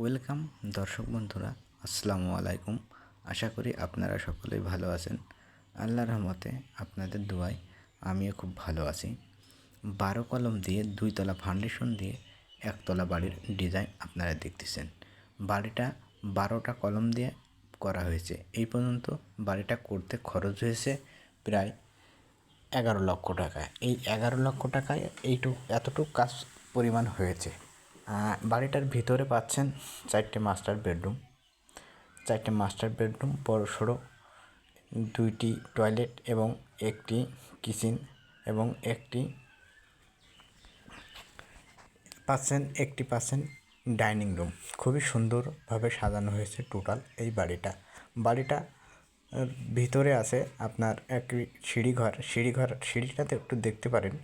Welcome দর্শক বন্ধুরা, আসসালামু আলাইকুম। আশা করি আপনারা সকলেই ভালো আছেন। আল্লাহর রহমতে আপনাদের দোয়ায় আমিও খুব ভালো আছি। 12 কলম দিয়ে 2 তলা ফাউন্ডেশন দিয়ে 1 তলা বাড়ির ডিজাইন আপনারা দেখতেছেন। বাড়িটা 12টা কলম দিয়ে করা হয়েছে। এই পর্যন্ত বাড়িটা করতে খরচ হয়েছে প্রায় 11 লক্ষ টাকা। এই 11 লক্ষ টাকায় এতটুকু কাজ পরিমাণ হয়েছে। বাড়িটার ভিতরে পাচ্ছেন 4টে মাস্টার বেডরুম, বড়সড় 2টি টয়লেট এবং একটি কিচেন এবং একটি পাচ্ছেন ডাইনিং রুম। খুবই সুন্দরভাবে সাজানো হয়েছে টোটাল এই বাড়িটা ভিতরে আছে আপনার একটি সিঁড়িটাতে একটু দেখতে পারেন।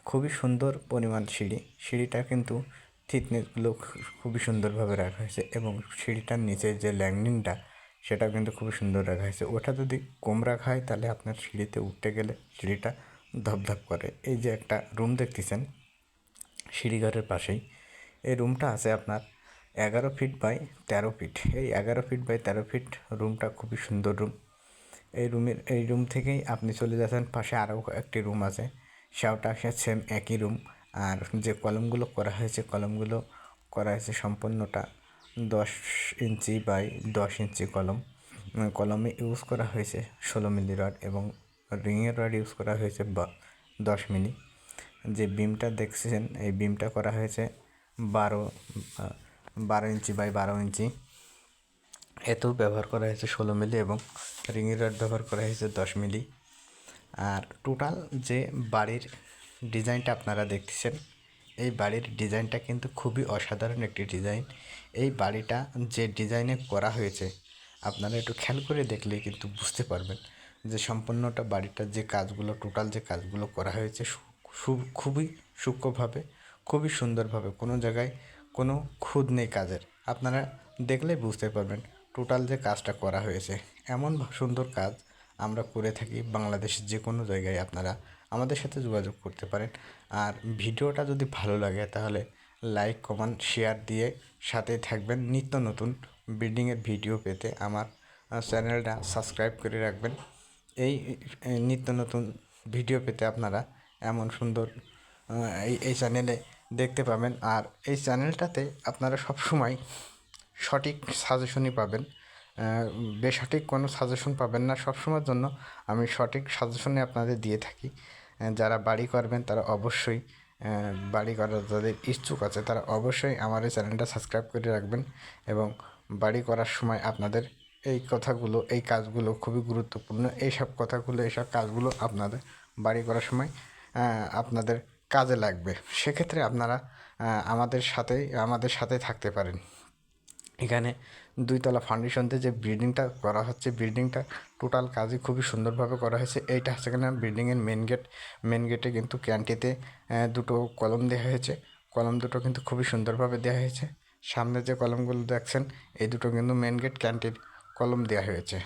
খুবই সুন্দর পরিমাণ সিঁড়িটা কিন্তু থিকনেসগুলো খুবই সুন্দরভাবে রাখা হয়েছে এবং সিঁড়িটার নিচে যে ল্যান্ডিংটা সেটা কিন্তু খুবই সুন্দর রাখা হয়েছে। ওটা যদি কম রাখা হয় তাহলে আপনার সিঁড়িতে উঠতে গেলে সিঁড়িটা ধপধপ করে। এই যে একটা রুম দেখতেছেন সিঁড়িঘরের পাশেই, এই রুমটা আছে আপনার 11 ফিট বাই 13 ফিট। এই 11 ফিট বাই 13 ফিট রুমটা খুবই সুন্দর রুম। এই রুম থেকেই আপনি চলে যাচ্ছেন পাশে আরও একটি রুম আছে, সেটা সেম একই রুম। আর যে কলমগুলো করা হয়েছে সম্পূর্ণটা 10 ইঞ্চি বাই 10 ইঞ্চি কলমে ইউজ করা হয়েছে 16 মিলি রড এবং রিংয়ের রড ইউজ করা হয়েছে 10 মিলি। যে বিমটা দেখছেন এই বিমটা করা হয়েছে 12 ইঞ্চি বাই 12 ইঞ্চি। এতেও ব্যবহার করা হয়েছে 16 মিলি এবং রিংয়ের রড ব্যবহার করা হয়েছে 10 মিলি। আর টোটাল যে বাড়ির ডিজাইনটা আপনারা দেখতেছেন, এই বাড়ির ডিজাইনটা কিন্তু খুবই অসাধারণ একটি ডিজাইন। এই বাড়িটা যে ডিজাইনে করা হয়েছে আপনারা একটু খেয়াল করে দেখলেই কিন্তু বুঝতে পারবেন যে সম্পূর্ণটা বাড়িটার যে কাজগুলো করা হয়েছে খুবই সূক্ষ্মভাবে, খুবই সুন্দরভাবে, কোনো জায়গায় কোনো খুঁত নেই কাজের। আপনারা দেখলেই বুঝতে পারবেন টোটাল যে কাজটা করা হয়েছে। এমন সুন্দর কাজ আমরা করে থাকি বাংলাদেশের যে কোনো জায়গায়। আপনারা আমাদের সাথে যোগাযোগ করতে পারেন। আর ভিডিওটা যদি ভালো লাগে তাহলে লাইক, কমেন্ট, শেয়ার দিয়ে সাথে থাকবেন। নিত্য নতুন বিল্ডিংয়ের ভিডিও পেতে আমার চ্যানেলটা সাবস্ক্রাইব করে রাখবেন। এই নিত্য নতুন ভিডিও পেতে আপনারা এমন সুন্দর এই চ্যানেলে দেখতে পাবেন। আর এই চ্যানেলটাতে আপনারা সবসময় সঠিক সাজেশনই পাবেন, বেসঠিক কোনো সাজেশন পাবেন না। সবসময়ের জন্য আমি সঠিক সাজেশনে আপনাদের দিয়ে থাকি। যারা বাড়ি করবেন তারা অবশ্যই, বাড়ি করার যাদের ইচ্ছুক আছে তারা অবশ্যই আমার এই চ্যানেলটা সাবস্ক্রাইব করে রাখবেন। এবং বাড়ি করার সময় আপনাদের এই কাজগুলো খুবই গুরুত্বপূর্ণ। এইসব কাজগুলো আপনাদের বাড়ি করার সময় আপনাদের কাজে লাগবে। সেক্ষেত্রে আপনারা আমাদের সাথে থাকতে পারেন। এখানে 2 তলা ফাউন্ডেশন দিয়ে যে বিল্ডিংটা করা হচ্ছে, বিল্ডিংটা টোটাল কাজই খুবই সুন্দরভাবে করা হয়েছে। এইটা হচ্ছে কিনা বিল্ডিংয়ের মেন গেটে কিন্তু ক্যান্টিতে 2টো কলম দেওয়া হয়েছে। কলম দুটো কিন্তু খুবই সুন্দরভাবে দেওয়া হয়েছে। সামনে যে কলমগুলো দেখছেন এই দুটো কিন্তু মেন গেট ক্যান্টির কলম দেওয়া হয়েছে।